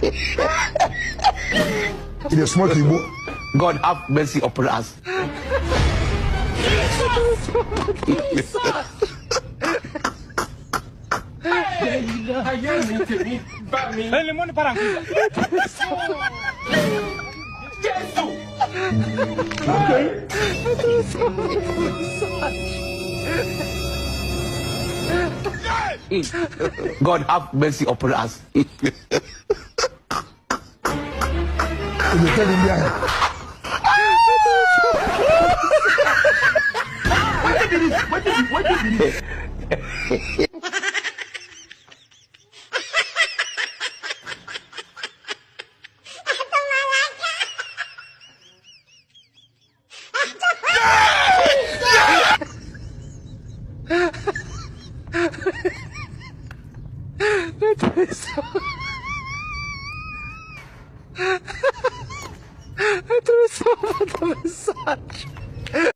In a small table. God have mercy upon us. God have mercy upon us. In the tell him there. What did it? Atravessou a mensagem.